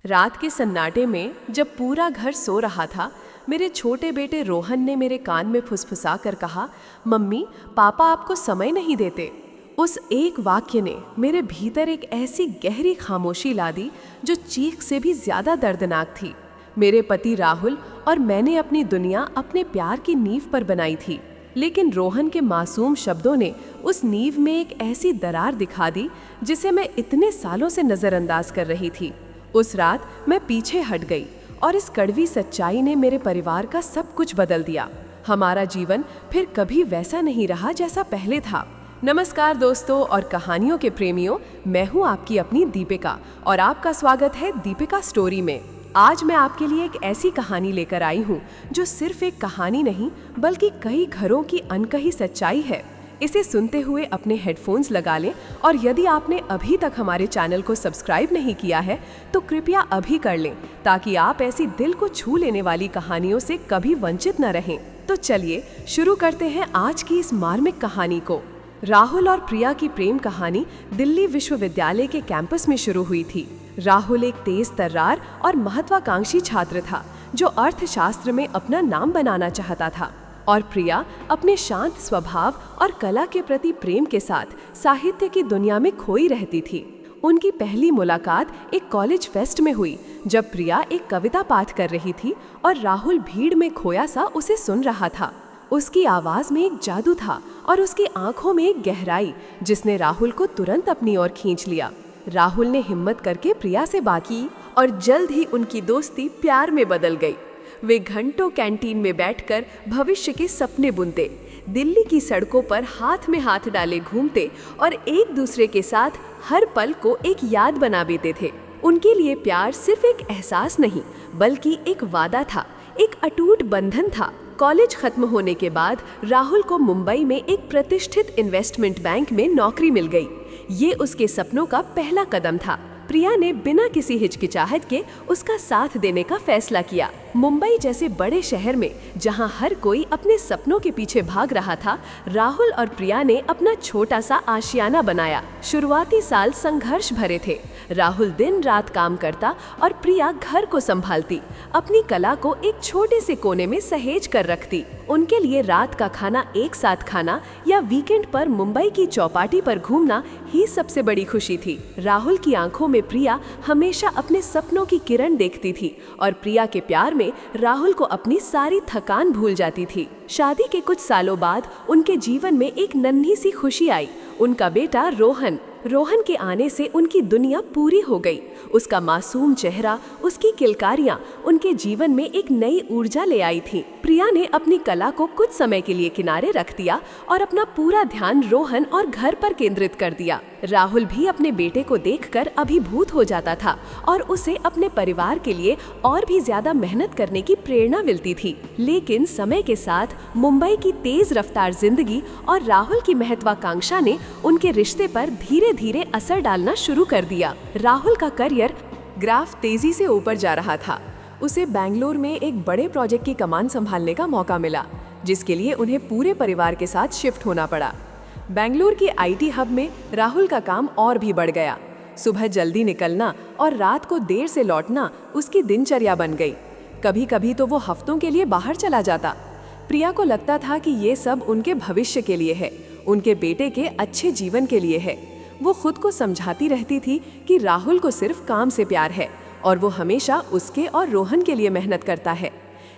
रात के सन्नाटे में जब पूरा घर सो रहा था, मेरे छोटे बेटे रोहन ने मेरे कान में फुसफुसा कर कहा, मम्मी, पापा आपको समय नहीं देते। उस एक वाक्य ने मेरे भीतर एक ऐसी गहरी खामोशी ला दी जो चीख से भी ज्यादा दर्दनाक थी। मेरे पति राहुल और मैंने अपनी दुनिया अपने प्यार की नींव पर बनाई थी, लेकिन रोहन के मासूम शब्दों ने उस नींव में एक ऐसी दरार दिखा दी जिसे मैं इतने सालों से नजरअंदाज कर रही थी। उस रात मैं पीछे हट गई और इस कड़वी सच्चाई ने मेरे परिवार का सब कुछ बदल दिया। हमारा जीवन फिर कभी वैसा नहीं रहा जैसा पहले था। नमस्कार दोस्तों और कहानियों के प्रेमियों, मैं हूँ आपकी अपनी दीपिका और आपका स्वागत है दीपिका स्टोरी में। आज मैं आपके लिए एक ऐसी कहानी लेकर आई हूँ जो सिर्फ एक कहानी नहीं बल्कि कई घरों की अनकही सच्चाई है। इसे सुनते हुए अपने हेडफोन्स लगा लें और यदि आपने अभी तक हमारे चैनल को सब्सक्राइब नहीं किया है तो कृपया अभी कर लें, ताकि आप ऐसी दिल को छू लेने वाली कहानियों से कभी वंचित न रहें। तो चलिए शुरू करते हैं आज की इस मार्मिक कहानी को। राहुल और प्रिया की प्रेम कहानी दिल्ली विश्वविद्यालय के कैंपस में शुरू हुई थी। राहुल एक तेज तर्रार और महत्वाकांक्षी छात्र था जो अर्थशास्त्र में अपना नाम बनाना चाहता था, और प्रिया अपने शांत स्वभाव और कला के प्रति प्रेम के साथ साहित्य की दुनिया में खोई रहती थी। उनकी पहली मुलाकात एक कॉलेज फेस्ट में हुई, जब प्रिया एक कविता पाठ कर रही थी और राहुल भीड़ में खोया सा उसे सुन रहा था। उसकी आवाज में एक जादू था और उसकी आंखों में एक गहराई जिसने राहुल को तुरंत अपनी ओर खींच लिया। राहुल ने हिम्मत करके प्रिया से बात की और जल्द ही उनकी दोस्ती प्यार में बदल गई। वे घंटों कैंटीन में बैठकर भविष्य के सपने बुनते, दिल्ली की सड़कों पर हाथ में हाथ डाले घूमते और एक दूसरे के साथ हर पल को एक याद बना देते थे। उनके लिए प्यार सिर्फ एक एहसास नहीं बल्कि एक वादा था, एक अटूट बंधन था। कॉलेज खत्म होने के बाद राहुल को मुंबई में एक प्रतिष्ठित इन्वेस्टमेंट बैंक में नौकरी मिल गई। ये उसके सपनों का पहला कदम था। प्रिया ने बिना किसी हिचकिचाहट के उसका साथ देने का फैसला किया। मुंबई जैसे बड़े शहर में जहां हर कोई अपने सपनों के पीछे भाग रहा था, राहुल और प्रिया ने अपना छोटा सा आशियाना बनाया। शुरुआती साल संघर्ष भरे थे। राहुल दिन रात काम करता और प्रिया घर को संभालती, अपनी कला को एक छोटे से कोने में सहेज कर रखती। उनके लिए रात का खाना एक साथ खाना या वीकेंड पर मुंबई की चौपाटी पर घूमना ही सबसे बड़ी खुशी थी। राहुल की आंखों में प्रिया हमेशा अपने सपनों की किरण देखती थी और प्रिया के प्यार में राहुल को अपनी सारी थकान भूल जाती थी। शादी के कुछ सालों बाद उनके जीवन में एक नन्ही सी खुशी आई। उनका बेटा रोहन के आने से उनकी दुनिया पूरी हो गई। उसका मासूम चेहरा, उसकी किलकारियां उनके जीवन में एक नई ऊर्जा ले आई थी। प्रिया ने अपनी कला को कुछ समय के लिए किनारे रख दिया और अपना पूरा ध्यान रोहन और घर पर केंद्रित कर दिया। राहुल भी अपने बेटे को देखकर अभिभूत हो जाता था और उसे अपने परिवार के लिए और भी ज्यादा मेहनत करने की प्रेरणा मिलती थी। लेकिन समय के साथ मुंबई की तेज रफ्तार जिंदगी और राहुल की महत्वाकांक्षा ने उनके रिश्ते पर धीरे धीरे असर डालना शुरू कर दिया। राहुल का करियर ग्राफ तेजी से ऊपर जा रहा था। उसे बेंगलुरु में एक बड़े प्रोजेक्ट की कमान संभालने का मौका मिला, जिसके लिए उन्हें पूरे परिवार के साथ शिफ्ट होना पड़ा। बेंगलुरु के आईटी हब में राहुल का काम और भी बढ़ गया। सुबह जल्दी निकलना और रात को देर से लौटना उसकी दिनचर्या बन गई। कभी कभी तो वो हफ्तों के लिए बाहर चला जाता। प्रिया को लगता था कि ये सब उनके भविष्य के लिए है, उनके बेटे के अच्छे जीवन के लिए है। वो खुद को समझाती रहती थी कि राहुल को सिर्फ काम से प्यार है और वो हमेशा उसके और रोहन के लिए मेहनत करता है।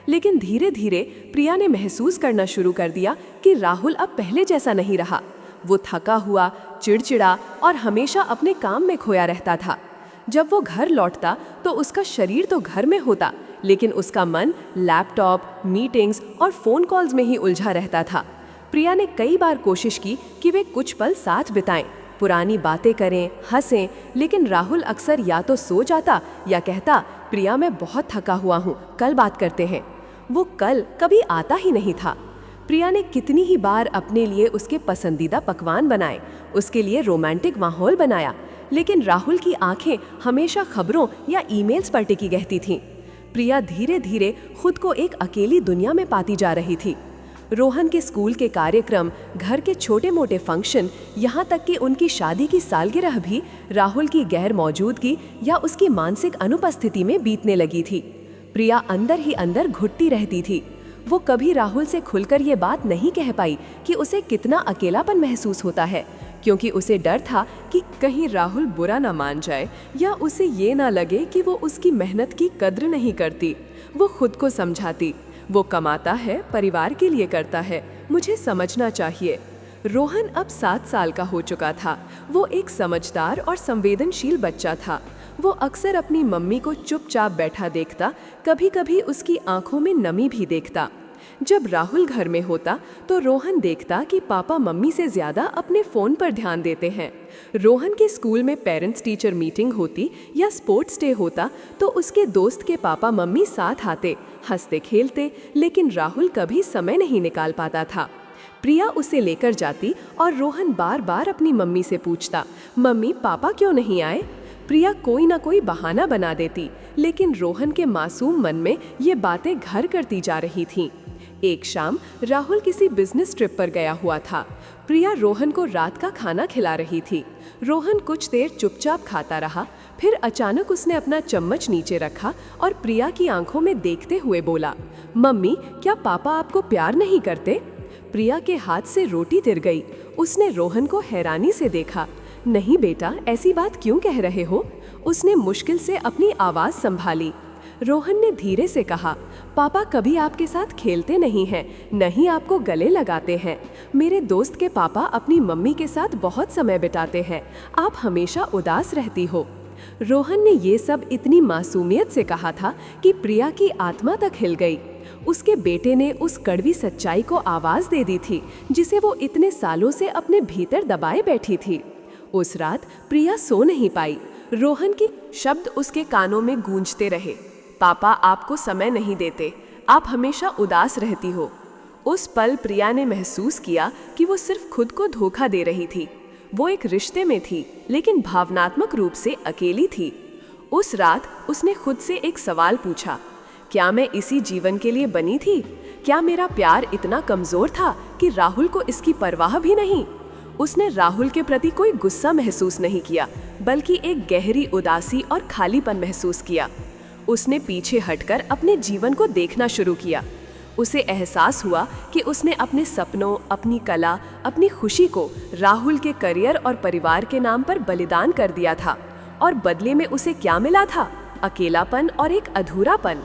लेकिन धीरे धीरे प्रिया ने महसूस करना शुरू कर दिया कि राहुल अब पहले जैसा नहीं रहा। वो थका हुआ, चिड़चिड़ा और हमेशा अपने काम में खोया रहता था। जब वो घर लौटता तो उसका शरीर तो घर में होता, लेकिन उसका मन लैपटॉप, मीटिंग्स और फोन कॉल्स में ही उलझा रहता था। प्रिया ने कई बार कोशिश की कि वे कुछ पल साथ बिताएं, पुरानी बातें करें, हंसें, लेकिन राहुल अक्सर या तो सो जाता या कहता, प्रिया मैं बहुत थका हुआ हूँ, कल बात करते हैं। वो कल कभी आता ही नहीं था। प्रिया ने कितनी ही बार अपने लिए उसके पसंदीदा पकवान बनाए, उसके लिए रोमांटिक माहौल बनाया, लेकिन राहुल की आंखें हमेशा खबरों या ईमेल्स पर टिकी रहती थीं। प्रिया धीरे धीरे खुद को एक अकेली दुनिया में पाती जा रही थी। रोहन के स्कूल के कार्यक्रम, घर के छोटे मोटे फंक्शन, यहाँ तक कि उनकी शादी की सालगिरह भी राहुल की गैर मौजूदगी या उसकी मानसिक अनुपस्थिति में बीतने लगी थी। प्रिया अंदर ही अंदर घुटती रहती थी। वो कभी राहुल से खुलकर ये बात नहीं कह पाई कि उसे कितना अकेलापन महसूस होता है, क्योंकि उसे डर था कि कहीं राहुल बुरा ना मान जाए या उसे ये ना लगे कि वो उसकी मेहनत की कद्र नहीं करती। वो खुद को समझाती, वो कमाता है, परिवार के लिए करता है, मुझे समझना चाहिए। रोहन अब 7 साल का हो चुका था। वो एक समझदार और संवेदनशील बच्चा था। वो अक्सर अपनी मम्मी को चुपचाप बैठा देखता, कभी कभी उसकी आंखों में नमी भी देखता। जब राहुल घर में होता तो रोहन देखता कि पापा मम्मी से ज़्यादा अपने फ़ोन पर ध्यान देते हैं। रोहन के स्कूल में पेरेंट्स टीचर मीटिंग होती या स्पोर्ट्स डे होता तो उसके दोस्त के पापा मम्मी साथ आते, हंसते खेलते, लेकिन राहुल कभी समय नहीं निकाल पाता था। प्रिया उसे लेकर जाती और रोहन बार बार अपनी मम्मी से पूछता, मम्मी पापा क्यों नहीं आए? प्रिया कोई ना कोई बहाना बना देती, लेकिन रोहन के मासूम मन में ये बातें घर करती जा रही थीं। एक शाम राहुल किसी बिजनेस ट्रिप पर गया हुआ था। प्रिया रोहन को रात का खाना खिला रही थी। रोहन कुछ देर चुपचाप खाता रहा, फिर अचानक उसने अपना चम्मच नीचे रखा और प्रिया की आंखों में देखते हुए बोला, मम्मी क्या पापा आपको प्यार नहीं करते? प्रिया के हाथ से रोटी तिर गई। उसने रोहन को हैरानी से देखा। नहीं बेटा, ऐसी बात क्यों कह रहे हो? उसने मुश्किल से अपनी आवाज़ संभाली। रोहन ने धीरे से कहा, पापा कभी आपके साथ खेलते नहीं हैं, नहीं आपको गले लगाते हैं। मेरे दोस्त के पापा अपनी मम्मी के साथ बहुत समय बिताते हैं, आप हमेशा उदास रहती हो। रोहन ने ये सब इतनी मासूमियत से कहा था कि प्रिया की आत्मा तक हिल गई। उसके बेटे ने उस कड़वी सच्चाई को आवाज़ दे दी थी जिसे वो इतने सालों से अपने भीतर दबाए बैठी थी। उस रात प्रिया सो नहीं पाई। रोहन के शब्द उसके कानों में गूंजते रहे, पापा आपको समय नहीं देते, आप हमेशा उदास रहती हो। उस पल प्रिया ने महसूस किया कि वो सिर्फ खुद को धोखा दे रही थी। वो एक रिश्ते में थी, लेकिन भावनात्मक रूप से अकेली थी। उस रात उसने खुद से एक सवाल पूछा, क्या मैं इसी जीवन के लिए बनी थी? क्या मेरा प्यार इतना कमज़ोर था कि राहुल को इसकी परवाह भी नहीं? उसने राहुल के प्रति कोई गुस्सा महसूस नहीं किया, बल्कि एक गहरी उदासी और खालीपन महसूस किया। उसने पीछे हटकर अपने जीवन को देखना शुरू किया। उसे एहसास हुआ कि उसने अपने सपनों, अपनी कला, अपनी खुशी को राहुल के करियर और परिवार के नाम पर बलिदान कर दिया था। और बदले में उसे क्या मिला था? अकेलापन और एक अधूरापन।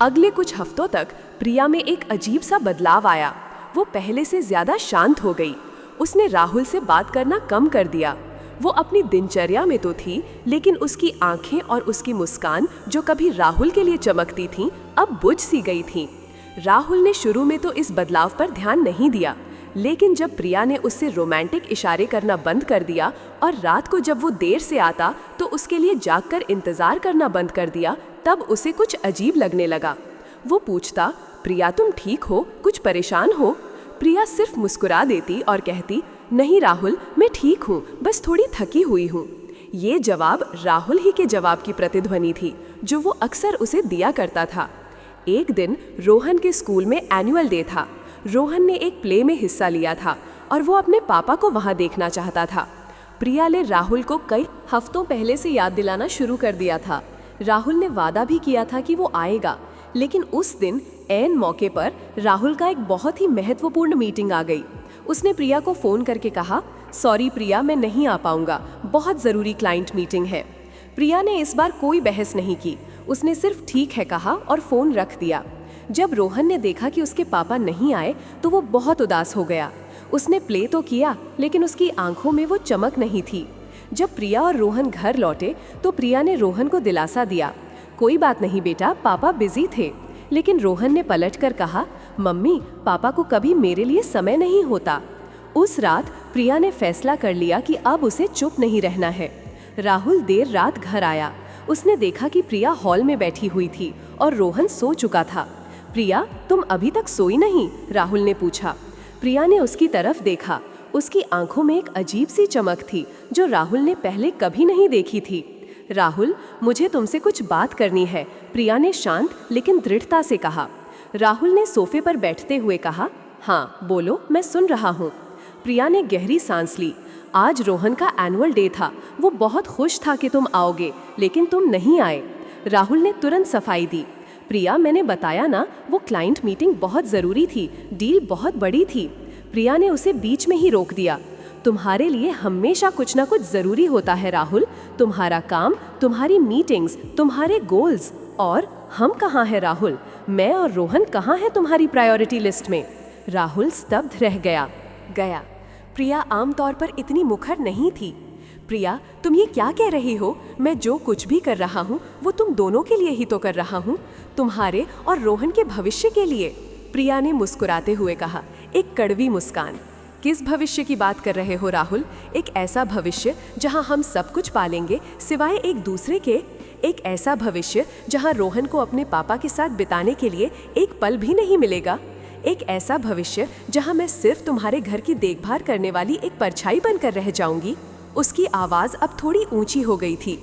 अगले कुछ हफ्तों तक प्रिया में एक अजीब सा बदलाव आया। वो पहले से ज़्यादा शांत हो गई। उसने राहुल से बात करना कम कर दिया। वो अपनी दिनचर्या में तो थी, लेकिन उसकी आंखें और उसकी मुस्कान जो कभी राहुल के लिए चमकती थीं, अब बुझ सी गई थीं। राहुल ने शुरू में तो इस बदलाव पर ध्यान नहीं दिया, लेकिन जब प्रिया ने उससे रोमांटिक इशारे करना बंद कर दिया और रात को जब वो देर से आता तो उसके लिए जागकर इंतजार करना बंद कर दिया, तब उसे कुछ अजीब लगने लगा। वो पूछता, प्रिया तुम ठीक हो? कुछ परेशान हो? प्रिया सिर्फ मुस्कुरा देती और कहती, नहीं राहुल, मैं ठीक हूँ, बस थोड़ी थकी हुई हूँ। ये जवाब राहुल ही के जवाब की प्रतिध्वनि थी जो वो अक्सर उसे दिया करता था। एक दिन रोहन के स्कूल में एनुअल डे था। रोहन ने एक प्ले में हिस्सा लिया था और वो अपने पापा को वहाँ देखना चाहता था। प्रिया ने राहुल को कई हफ्तों पहले से याद दिलाना शुरू कर दिया था। राहुल ने वादा भी किया था कि वो आएगा, लेकिन उस दिन ऐन मौके पर राहुल का एक बहुत ही महत्वपूर्ण मीटिंग आ गई। उसने प्रिया को फ़ोन करके कहा, सॉरी प्रिया, मैं नहीं आ पाऊंगा, बहुत ज़रूरी क्लाइंट मीटिंग है। प्रिया ने इस बार कोई बहस नहीं की। उसने सिर्फ ठीक है कहा और फ़ोन रख दिया। जब रोहन ने देखा कि उसके पापा नहीं आए तो वो बहुत उदास हो गया। उसने प्ले तो किया, लेकिन उसकी आंखों में वो चमक नहीं थी। जब प्रिया और रोहन घर लौटे तो प्रिया ने रोहन को दिलासा दिया, कोई बात नहीं बेटा, पापा बिजी थे। लेकिन रोहन ने पलटकर कहा, मम्मी पापा को कभी मेरे लिए समय नहीं होता। उस रात प्रिया ने फैसला कर लिया कि अब उसे चुप नहीं रहना है। राहुल देर रात घर आया। उसने देखा कि प्रिया हॉल में बैठी हुई थी और रोहन सो चुका था। प्रिया तुम अभी तक सोई नहीं? राहुल ने पूछा। प्रिया ने उसकी तरफ देखा। उसकी आंखों में एक अजीब सी चमक थी जो राहुल ने पहले कभी नहीं देखी थी। राहुल, मुझे तुमसे कुछ बात करनी है, प्रिया ने शांत लेकिन दृढ़ता से कहा। राहुल ने सोफे पर बैठते हुए कहा, हाँ बोलो, मैं सुन रहा हूँ। प्रिया ने गहरी सांस ली। आज रोहन का एनुअल डे था। वो बहुत खुश था कि तुम आओगे, लेकिन तुम नहीं आए। राहुल ने तुरंत सफाई दी। प्रिया, मैंने बताया ना, वो क्लाइंट मीटिंग बहुत ज़रूरी थी, डील बहुत बड़ी थी। प्रिया ने उसे बीच में ही रोक दिया। तुम्हारे लिए हमेशा कुछ ना कुछ ज़रूरी होता है राहुल। तुम्हारा काम, तुम्हारी मीटिंग्स, तुम्हारे गोल्स। और हम कहाँ हैं राहुल? मैं और रोहन कहाँ हैं तुम्हारी प्रायोरिटी लिस्ट में? राहुल स्तब्ध रह गया। प्रिया आमतौर पर इतनी मुखर नहीं थी। प्रिया, तुम ये क्या कह रही हो? मैं जो कुछ भी कर रहा हूँ वो तुम दोनों के लिए ही तो कर रहा हूँ, तुम्हारे और रोहन के भविष्य के लिए। प्रिया ने मुस्कुराते हुए कहा, एक कड़वी मुस्कान। किस भविष्य की बात कर रहे हो राहुल? एक ऐसा भविष्य जहाँ हम सब कुछ पालेंगे सिवाय एक दूसरे के। एक ऐसा भविष्य जहाँ रोहन को अपने पापा के साथ बिताने के लिए एक पल भी नहीं मिलेगा। एक ऐसा भविष्य जहाँ मैं सिर्फ तुम्हारे घर की देखभाल करने वाली एक परछाई बनकर रह जाऊंगी। उसकी आवाज़ अब थोड़ी ऊंची हो गई थी।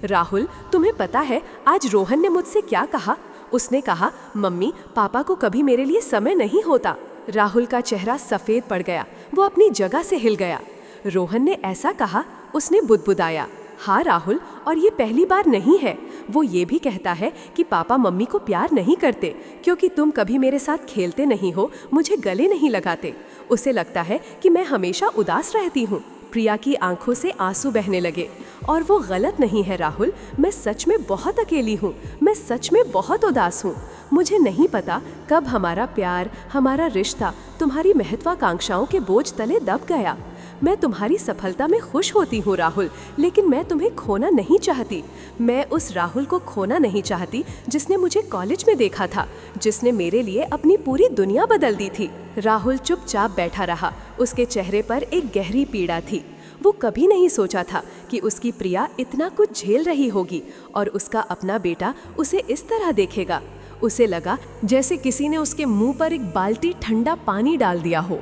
राहुल, तुम्हें पता है आज रोहन ने मुझसे क्या कहा? उसने कहा, मम्मी, पापा को कभी मेरे लिए समय नहीं होता। राहुल का चेहरा सफ़ेद पड़ गया। वो अपनी जगह से हिल गया। रोहन ने ऐसा कहा? उसने बुदबुदाया। हाँ राहुल, और ये पहली बार नहीं है। वो ये भी कहता है कि पापा मम्मी को प्यार नहीं करते क्योंकि तुम कभी मेरे साथ खेलते नहीं हो, मुझे गले नहीं लगाते। उसे लगता है कि मैं हमेशा उदास रहती हूँ। प्रिया की आंखों से आंसू बहने लगे। और वो गलत नहीं है राहुल, मैं सच में बहुत अकेली हूँ। मैं सच में बहुत उदास हूँ। मुझे नहीं पता कब हमारा प्यार, हमारा रिश्ता तुम्हारी महत्वाकांक्षाओं के बोझ तले दब गया। मैं तुम्हारी सफलता में खुश होती हूँ राहुल, लेकिन मैं तुम्हें खोना नहीं चाहती। मैं उस राहुल को खोना नहीं चाहती जिसने मुझे कॉलेज में देखा था, जिसने मेरे लिए अपनी पूरी दुनिया बदल दी थी। राहुल चुपचाप बैठा रहा। उसके चेहरे पर एक गहरी पीड़ा थी। वो कभी नहीं सोचा था कि उसकी प्रिया इतना कुछ झेल रही होगी और उसका अपना बेटा उसे इस तरह देखेगा। उसे लगा जैसे किसी ने उसके मुंह पर एक बाल्टी ठंडा पानी डाल दिया हो।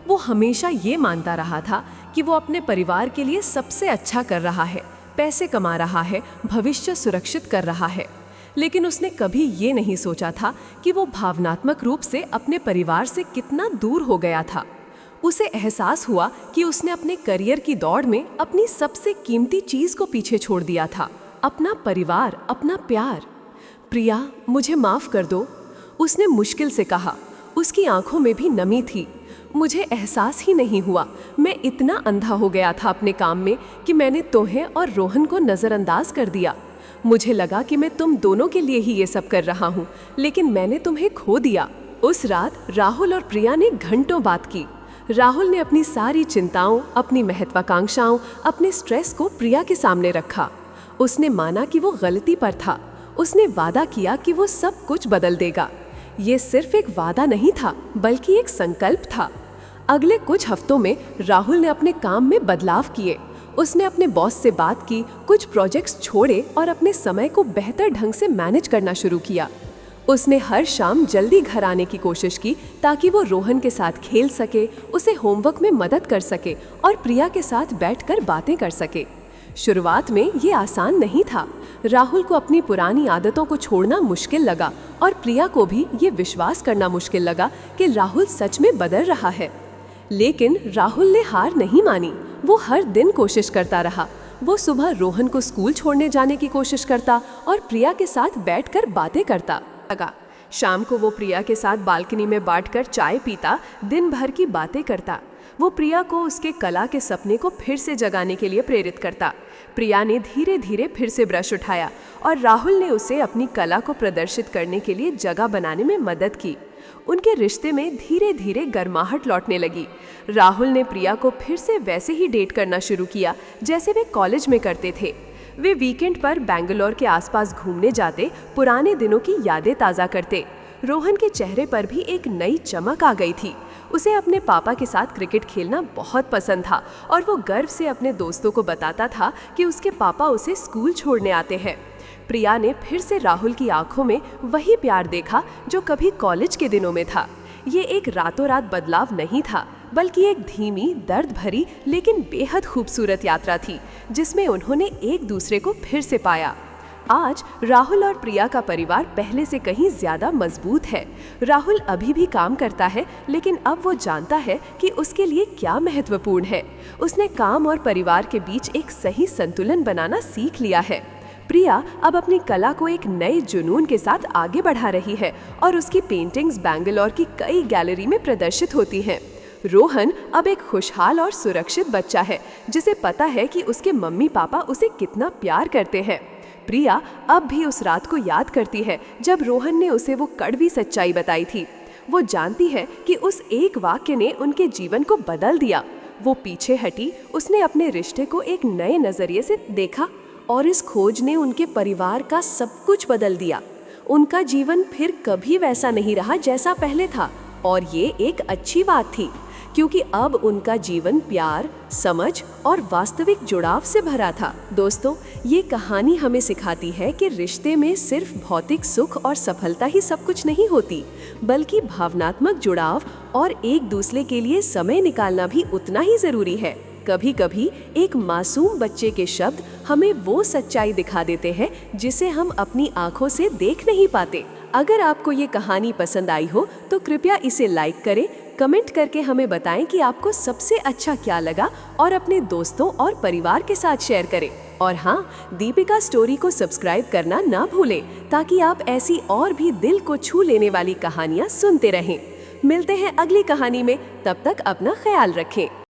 वो हमेशा ये मानता रहा था कि वो अपने परिवार के लिए सबसे अच्छा कर रहा है, पैसे कमा रहा है, भविष्य सुरक्षित कर रहा है। लेकिन उसने कभी ये नहीं सोचा था कि वो भावनात्मक रूप से अपने परिवार से कितना दूर हो गया था। उसे एहसास हुआ कि उसने अपने करियर की दौड़ में अपनी सबसे कीमती चीज़ को पीछे छोड़ दिया था, अपना परिवार, अपना प्यार। प्रिया, मुझे माफ़ कर दो, उसने मुश्किल से कहा। उसकी आंखों में भी नमी थी। मुझे एहसास ही नहीं हुआ। मैं इतना अंधा हो गया था अपने काम में कि मैंने तुम्हें और रोहन को नज़रअंदाज कर दिया। मुझे लगा कि मैं तुम दोनों के लिए ही ये सब कर रहा हूँ, लेकिन मैंने तुम्हें खो दिया। उस रात राहुल और प्रिया ने घंटों बात की। राहुल ने अपनी सारी चिंताओं, अपनी महत्वाकांक्षाओं, अपने स्ट्रेस को प्रिया के सामने रखा। उसने माना कि वो गलती पर था। उसने वादा किया कि वो सब कुछ बदल देगा। ये सिर्फ एक वादा नहीं था, बल्कि एक संकल्प था। अगले कुछ हफ्तों में राहुल ने अपने काम में बदलाव किए। उसने अपने बॉस से बात की, कुछ प्रोजेक्ट्स छोड़े और अपने समय को बेहतर ढंग से मैनेज करना शुरू किया। उसने हर शाम जल्दी घर आने की कोशिश की ताकि वो रोहन के साथ खेल सके, उसे होमवर्क में मदद कर सके और प्रिया के साथ बैठकर बातें कर सके। शुरुआत में ये आसान नहीं था। राहुल को अपनी पुरानी आदतों को छोड़ना मुश्किल लगा और प्रिया को भी ये विश्वास करना मुश्किल लगा कि राहुल सच में बदल रहा है। लेकिन राहुल ने हार नहीं मानी। वो हर दिन कोशिश करता रहा। वो सुबह रोहन को स्कूल छोड़ने जाने की कोशिश करता और प्रिया के साथ बैठकर बातें करता लगा। शाम को वो प्रिया के साथ बालकनी में बैठकर चाय पीता, दिन भर की बातें करता। वो प्रिया को उसके कला के सपने को फिर से जगाने के लिए प्रेरित करता। प्रिया ने धीरे धीरे फिर से ब्रश उठाया और राहुल ने उसे अपनी कला को प्रदर्शित करने के लिए जगह बनाने में मदद की। उनके रिश्ते में धीरे धीरे गर्माहट लौटने लगी। राहुल ने प्रिया को फिर से वैसे ही डेट करना शुरू किया जैसे वे कॉलेज में करते थे। वे वीकेंड पर बेंगलोर के आसपास घूमने जाते, पुराने दिनों की यादें ताज़ा करते। रोहन के चेहरे पर भी एक नई चमक आ गई थी। उसे अपने पापा के साथ क्रिकेट खेलना बहुत पसंद था और वो गर्व से अपने दोस्तों को बताता था कि उसके पापा उसे स्कूल छोड़ने आते हैं। प्रिया ने फिर से राहुल की आंखों में वही प्यार देखा जो कभी कॉलेज के दिनों में था। ये एक रातों रात बदलाव नहीं था, बल्कि एक धीमी, दर्द भरी लेकिन बेहद खूबसूरत यात्रा थी जिसमें उन्होंने एक दूसरे को फिर से पाया। आज राहुल और प्रिया का परिवार पहले से कहीं ज्यादा मजबूत है। राहुल अभी भी काम करता है, लेकिन अब वो जानता है कि उसके लिए क्या महत्वपूर्ण है। उसने काम और परिवार के बीच एक सही संतुलन बनाना सीख लिया है। प्रिया अब अपनी कला को एक नए जुनून के साथ आगे बढ़ा रही है और उसकी पेंटिंग्स बैंगलोर की कई गैलरी में प्रदर्शित होती हैं। रोहन अब एक खुशहाल और सुरक्षित बच्चा है, जिसे पता है कि उसके मम्मी पापा उसे कितना प्यार करते हैं। प्रिया अब भी उस रात को याद करती है जब रोहन ने उसे वो कड़वी सच्चाई बताई थी। वो जानती है कि उस एक वाक्य ने उनके जीवन को बदल दिया। वो पीछे हटी, उसने अपने रिश्ते को एक नए नजरिए से देखा और इस खोज ने उनके परिवार का सब कुछ बदल दिया। उनका जीवन फिर कभी वैसा नहीं रहा जैसा पहले था, और ये एक अच्छी बात थी, क्योंकि अब उनका जीवन प्यार, समझ और वास्तविक जुड़ाव से भरा था। दोस्तों, ये कहानी हमें सिखाती है कि रिश्ते में सिर्फ भौतिक सुख और सफलता ही सब कुछ नहीं होती, बल्कि भावनात्मक जुड़ाव और एक दूसरे के लिए समय निकालना भी उतना ही जरूरी है। कभी कभी एक मासूम बच्चे के शब्द हमें वो सच्चाई दिखा देते हैं जिसे हम अपनी आंखों से देख नहीं पाते। अगर आपको ये कहानी पसंद आई हो तो कृपया इसे लाइक करें, कमेंट करके हमें बताएं कि आपको सबसे अच्छा क्या लगा और अपने दोस्तों और परिवार के साथ शेयर करें। और हाँ, दीपिका स्टोरी को सब्सक्राइब करना ना भूलें, ताकि आप ऐसी और भी दिल को छू लेने वाली कहानियाँ सुनते रहें। मिलते हैं अगली कहानी में, तब तक अपना ख्याल रखें।